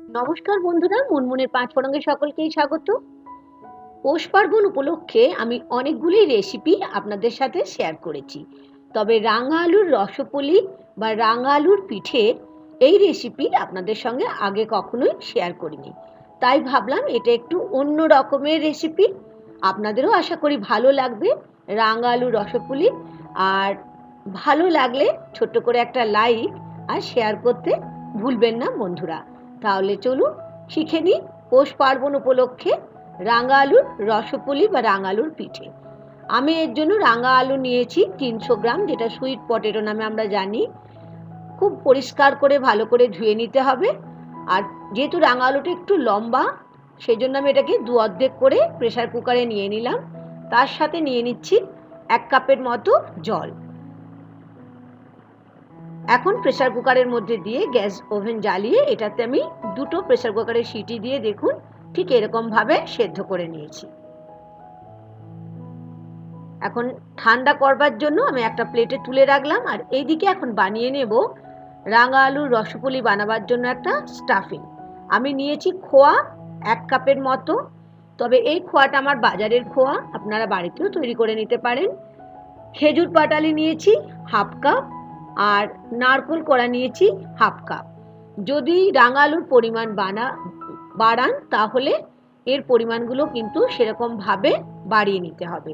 নমস্কার বন্ধুরা, মুনমুনের পাঁচ ফোড়ঙ্গে সকলকেই স্বাগত। পৌষ পার্বণ উপলক্ষে আমি অনেকগুলি রেসিপি আপনাদের সাথে শেয়ার করেছি, তবে রাঙা আলুর রসপুলি বা রাঙা আলুর পিঠের এই রেসিপি আপনাদের সঙ্গে আগে কখনোই শেয়ার করিনি। তাই ভাবলাম এটা একটু অন্য রকমের রেসিপি, আপনাদেরও আশা করি ভালো লাগবে। রাঙা আলুর রসপুলি, আর ভালো লাগলে ছোট্ট করে একটা লাইক আর শেয়ার করতে ভুলবেন না বন্ধুরা। তাহলে চলুন শিখে নিই পৌষ পার্বণ উপলক্ষে রাঙা আলুর রসপুলি বা রাঙা আলুর পিঠে। আমি এর জন্য রাঙা আলু নিয়েছি 300 গ্রাম, যেটা সুইট পটেটো নামে আমরা জানি। খুব পরিষ্কার করে ভালো করে ধুয়ে নিতে হবে। আর যেহেতু রাঙা আলুটা একটু লম্বা, সেই জন্য আমি এটাকে দু অর্ধেক করে প্রেসার কুকারে নিয়ে নিলাম। তার সাথে নিয়ে নিচ্ছি 1 কাপের মতো জল। এখন প্রেসার কুকারের মধ্যে দিয়ে গ্যাস ওভেন জ্বালিয়ে এটাতে আমি দুটো প্রেসার কুকারের সিটি দিয়ে দেখুন ঠিক এরকমভাবে সেদ্ধ করে নিয়েছি। এখন ঠান্ডা করবার জন্য আমি একটা প্লেটে তুলে রাখলাম। আর এইদিকে এখন বানিয়ে নেব রাঙা আলুর রসপুলি বানাবার জন্য একটা স্টাফিং। আমি নিয়েছি খোয়া 1 কাপের মতো, তবে এই খোয়াটা আমার বাজারের খোয়া, আপনারা বাড়িতেও তৈরি করে নিতে পারেন। খেজুর পাটালি নিয়েছি 1/2 কাপ, আর নারকেল কোড়া নিয়েছি 1/2 কাপ। যদি রাঙা আলুর পরিমাণ বাড়ান তাহলে এর পরিমাণগুলো কিন্তু সেরকমভাবে বাড়িয়ে নিতে হবে।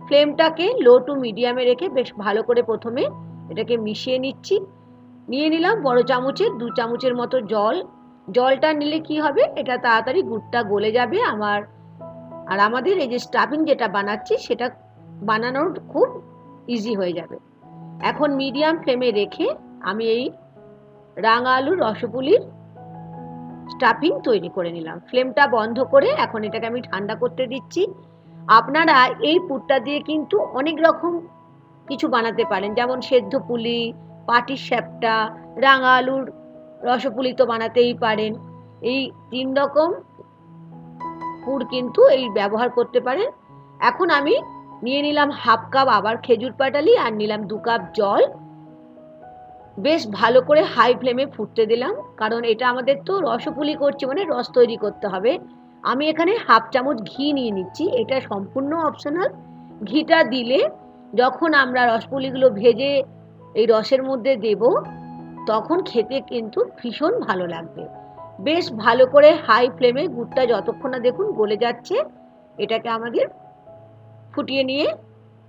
ফ্লেমটাকে লো টু মিডিয়ামে রেখে বেশ ভালো করে প্রথমে এটাকে মিশিয়ে নিচ্ছি। নিয়ে নিলাম বড় চামচের 2 চামচের মতো জল। জলটা নিলে কি হবে, এটা তাড়াতাড়ি গুড়টা গলে যাবে আর আমাদের এই যে স্টাফিং যেটা বানাচ্ছি সেটা বানানোর খুব ইজি হয়ে যাবে। এখন মিডিয়াম ফ্লেমে রেখে আমি এই রাঙা আলুর রসপুলির স্টাফিং তৈরি করে নিলাম। ফ্লেমটা বন্ধ করে এখন এটাকে আমি ঠান্ডা করতে দিচ্ছি। আপনারা এই পুরটা দিয়ে কিন্তু অনেক রকম কিছু বানাতে পারেন, যেমন সেদ্ধ পুলি, পাটিসাপটা, রাঙা আলুর রসপুলি তো বানাতেই পারেন। এই 3 রকম পুর কিন্তু এই ব্যবহার করতে পারেন। এখন আমি নিয়ে নিলাম 1/2 কাপ আবার খেজুর পাটালি, আর নিলাম 2 কাপ জল। বেশ ভালো করে হাই ফ্লেমে ফুটতে দিলাম, কারণ এটা আমাদের তো রসপুলি করছি মানে রস তৈরি করতে হবে। আমি এখানে 1/2 চামচ ঘি নিয়ে নিচ্ছি, এটা সম্পূর্ণ অপশনাল। ঘিটা দিলে যখন আমরা রসপুলিগুলো ভেজে এই রসের মধ্যে দেব তখন খেতে কিন্তু ভীষণ ভালো লাগবে। বেশ ভালো করে হাই ফ্লেমে গুড়টা যতক্ষণ না দেখুন গলে যাচ্ছে এটাকে আমাদের ফুটিয়ে নিয়ে,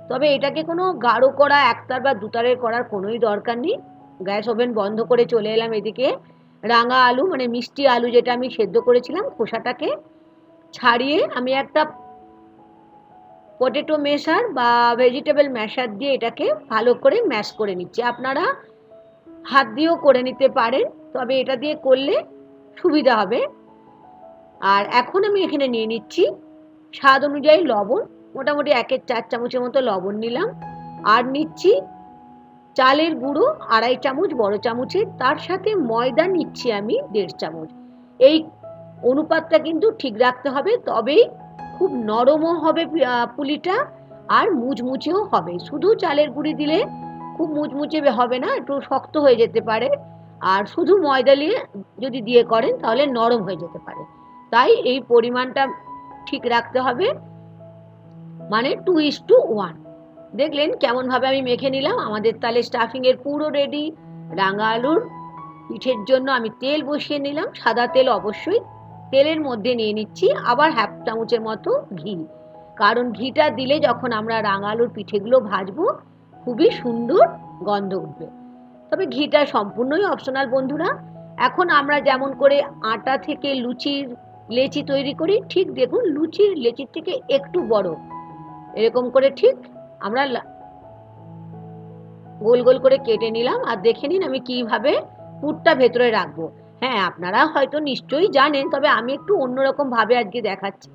তবে এটাকে কোনো গাঢ় করা একতার বা দুতারের করার কোনোই দরকার নেই। গ্যাস ওভেন বন্ধ করে চলে এলাম এদিকে রাঙা আলু মানে মিষ্টি আলু যেটা আমি সেদ্ধ করেছিলাম খোসাটাকে ছাড়িয়ে আমি একটা পটেটো মেশার বা ভেজিটেবল ম্যাশার দিয়ে এটাকে ভালো করে ম্যাশ করে নিচ্ছি। আপনারা হাত দিয়েও করে নিতে পারেন, তবে এটা দিয়ে করলে সুবিধা হবে। আর এখন আমি এখানে নিয়ে নিচ্ছি স্বাদ অনুযায়ী লবণ, মোটামুটি 1/4 চামচের মতো লবণ নিলাম। আর নিচ্ছি চালের গুঁড়ো 2.5 চামচ বড় চামচের, তার সাথে ময়দা নিচ্ছি আমি 1.5 চামচ। এই অনুপাতটা কিন্তু ঠিক রাখতে হবে, তবেই খুব নরমও হবে পুলিটা আর মুচমুচেও হবে। শুধু চালের গুঁড়ি দিলে খুব মুচমুচে হবে না, একটু শক্ত হয়ে যেতে পারে। আর শুধু ময়দা দিয়ে যদি দিয়ে করেন তাহলে নরম হয়ে যেতে পারে। তাই এই পরিমাণটা ঠিক রাখতে হবে, মানে 2:1। দেখলেন কেমনভাবে আমি মেখে নিলাম। আমাদের তাহলে স্টাফিংয়ের পুরো রেডি। রাঙা আলুর পিঠের জন্য আমি তেল বসিয়ে নিলাম, সাদা তেল অবশ্যই। তেলের মধ্যে নিয়ে নিচ্ছি আবার 1/2 চামচের মতো ঘি, কারণ ঘিটা দিলে যখন আমরা রাঙা আলুর পিঠেগুলো ভাজবো খুবই সুন্দর গন্ধ উঠবে। তবে ঘিটা সম্পূর্ণই অপশনাল বন্ধুরা। এখন আমরা যেমন করে আটা থেকে লুচির লেচি তৈরি করি, ঠিক দেখুন লুচির লেচির থেকে একটু বড় এরকম করে ঠিক আমরা গোল গোল করে কেটে নিলাম। আর দেখে নিন আমি কিভাবে পুরটা ভেতরে রাখবো। হ্যাঁ, আপনারা হয়তো নিশ্চয়ই জানেন, তবে আমি একটু অন্যরকম ভাবে আজকে দেখাচ্ছি।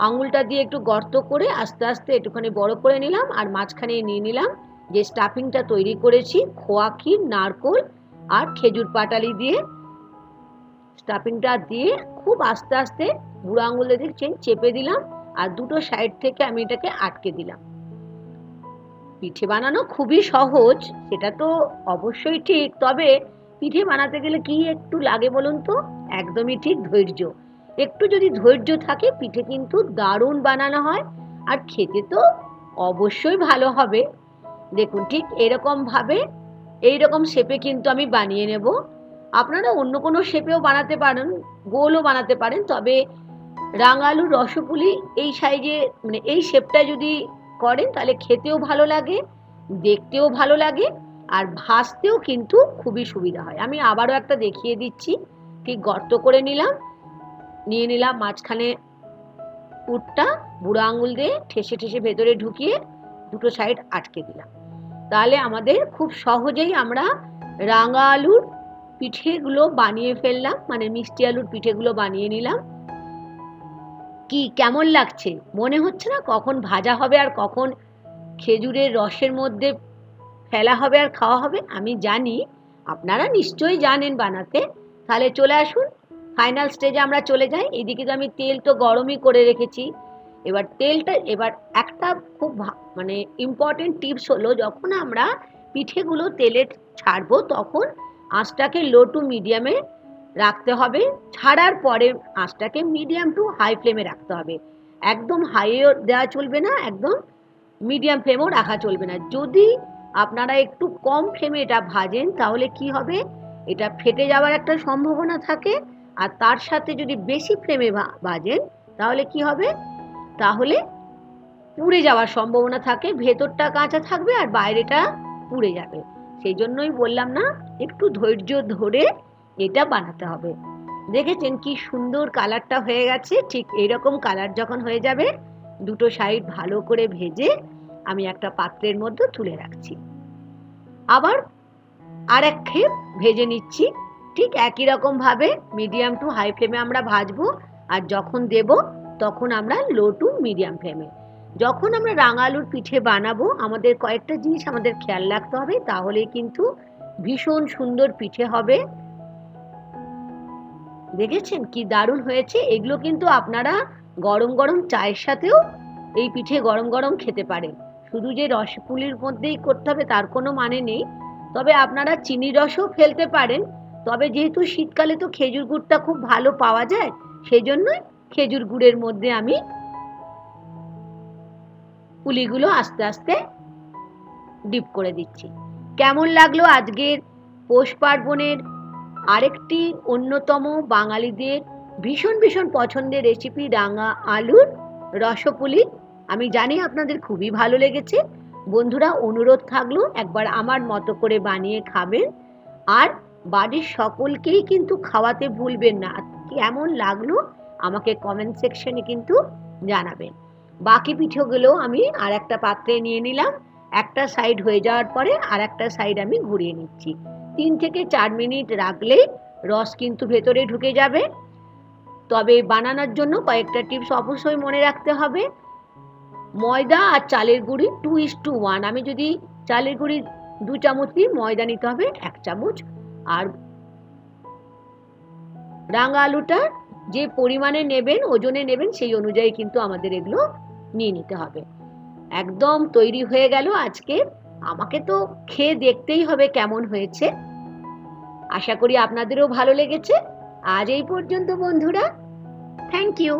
আঙুলটা দিয়ে একটু গর্ত করে আস্তে আস্তে একটুখানি বড় করে নিলাম, আর মাঝখানে নিয়ে নিলাম যে স্টাফিংটা তৈরি করেছি খোয়া ক্ষীর, নারকেল আর খেজুর পাটালি দিয়ে। স্টাফিংটা দিয়ে খুব আস্তে আস্তে বুড়ো আঙুল দেখছেন চেপে দিলাম, আর দুটো সাইড থেকে আমি এটাকে আটকে দিলাম। পিঠে বানানো খুবই সহজ, সেটা তো অবশ্যই ঠিক, তবে পিঠে বানাতে গেলে কি একটু লাগে বলুন তো? একদমই ঠিক, ধৈর্য। একটু যদি ধৈর্য থাকে পিঠে কিন্তু দারুণ বানানো হয়, আর খেতে তো অবশ্যই ভালো হবে। দেখুন ঠিক এরকম ভাবে এইরকম শেপে কিন্তু আমি বানিয়ে নেব। আপনারা অন্য কোনো শেপেও বানাতে পারেন, গোলও বানাতে পারেন, তবে রাঙা আলুর রসপুলি এই সাইজে মানে এই শেপটা যদি করেন তাহলে খেতেও ভালো লাগে, দেখতেও ভালো লাগে, আর ভাজতেও কিন্তু খুবই সুবিধা হয়। আমি আবারও একটা দেখিয়ে দিচ্ছি। ঠিক গর্ত করে নিয়ে নিলাম মাঝখানে পুরটা, বুড়ো আঙুল দিয়ে ঠেসে ঠেসে ভেতরে ঢুকিয়ে দুটো সাইড আটকে দিলাম। তাহলে আমাদের খুব সহজেই আমরা রাঙা আলুর পিঠেগুলো বানিয়ে ফেললাম, মানে মিষ্টি আলুর পিঠেগুলো বানিয়ে নিলাম। কি কেমন লাগছে? মনে হচ্ছে না কখন ভাজা হবে আর কখন খেজুরের রসের মধ্যে ফেলা হবে আর খাওয়া হবে? আমি জানি আপনারা নিশ্চয়ই জানেন বানাতে। তাহলে চলে আসুন, ফাইনাল স্টেজে আমরা চলে যাই। এদিকে তো আমি তেল তো গরমই করে রেখেছি। এবার একটা খুব মানে ইম্পর্টেন্ট টিপস হলো, যখন আমরা পিঠেগুলো তেলে ছাড়বো তখন আঁচটাকে লো টু মিডিয়ামে রাখতে হবে। ছাড়ার পরে আঁচটাকে মিডিয়াম টু হাই ফ্লেমে রাখতে হবে। একদম হাইও দেওয়া চলবে না, একদম মিডিয়াম ফ্লেমও রাখা চলবে না। যদি আপনারা একটু কম ফ্লেমে এটা ভাজেন তাহলে কি হবে, এটা ফেটে যাওয়ার একটা সম্ভাবনা থাকে। আর তার সাথে যদি বেশি ফ্লেমে ভাজেন তাহলে কি হবে, তাহলে পুড়ে যাওয়ার সম্ভাবনা থাকে। ভেতরটা কাঁচা থাকবে আর বাইরেটা পুড়ে যাবে। সেই জন্যই বললাম না, একটু ধৈর্য ধরে এটা বানাতে হবে। দেখেছেন কি সুন্দর কালারটা হয়ে গেছে? ঠিক এইরকম কালার যখন হয়ে যাবে, দুটো সাইড ভালো করে ভেজে আমি একটা পাত্রের মধ্যে তুলে রাখছি। আবার আর এক খেপ ভেজে নিচ্ছি। ঠিক একই রকম ভাবে মিডিয়াম টু হাই ফ্লেমে আমরা ভাজবো, আর যখন দেব তখন আমরা লো টু মিডিয়াম ফ্লেমে। যখন আমরা রাঙা আলুর পিঠে বানাবো আমাদের কয়েকটা জিনিস আমাদের খেয়াল রাখতে হবে, তাহলে কিন্তু ভীষণ সুন্দর পিঠে হবে। দেখেছেন কি দারুণ হয়েছে? এগুলো কিন্তু আপনারা গরম গরম চায়ের সাথেও এই পিঠে গরম গরম খেতে পারেন। শুধু যে রসপুলির মধ্যেই করতে হবে তার কোনো মানে নেই। তবে আপনারা চিনি রসও ফেলতে পারেন, তবে যেহেতু শীতকালে তো খেজুর গুড়টা খুব ভালো পাওয়া যায়, সেই জন্যই খেজুর গুড়ের মধ্যে আমি পুলিগুলো আস্তে আস্তে ডিপ করে দিচ্ছি। কেমন লাগলো আজকের পৌষ পার্বণের আরেকটি অন্যতম বাঙালিদের ভীষণ ভীষণ পছন্দের রেসিপি রাঙা আলুর রসপুলি? আমি জানি আপনাদের খুবই ভালো লেগেছে। বন্ধুরা, অনুরোধ থাকলো একবার আমার মতো করে বানিয়ে খাবেন, আর বাড়ির সকলকেই কিন্তু খাওয়াতে ভুলবেন না। কেমন লাগলো আমাকে কমেন্ট সেকশনে কিন্তু জানাবেন। বাকি পিঠেগুলো আমি আর একটা পাত্রে নিয়ে নিলাম। একটা সাইড হয়ে যাওয়ার পরে আর একটা সাইড আমি ঘুরিয়ে নিচ্ছি। 3 থেকে 4 মিনিট রাখলেই রস কিন্তু ভেতরে ঢুকে যাবে। তবে বানানোর জন্য কয়েকটা টিপস অবশ্যই মনে রাখতে হবে। ময়দা আর চালের গুঁড়ি 2:1। আমি যদি চালের গুঁড়ি 2 চামচ দিই, ময়দা নিতে হবে 1 চামচ। আর রাঙা আলুটা যে পরিমাণে নেবেন, ওজনে নেবেন, সেই অনুযায়ী কিন্তু আমাদের এগুলো নিয়ে নিতে হবে। একদম তৈরি হয়ে গেল আজকে। আমাকে তো খেয়ে দেখতেই হবে কেমন হয়েছে। আশা করি আপনাদেরও ভালো লেগেছে। আজ এই পর্যন্ত বন্ধুরা, থ্যাংক ইউ।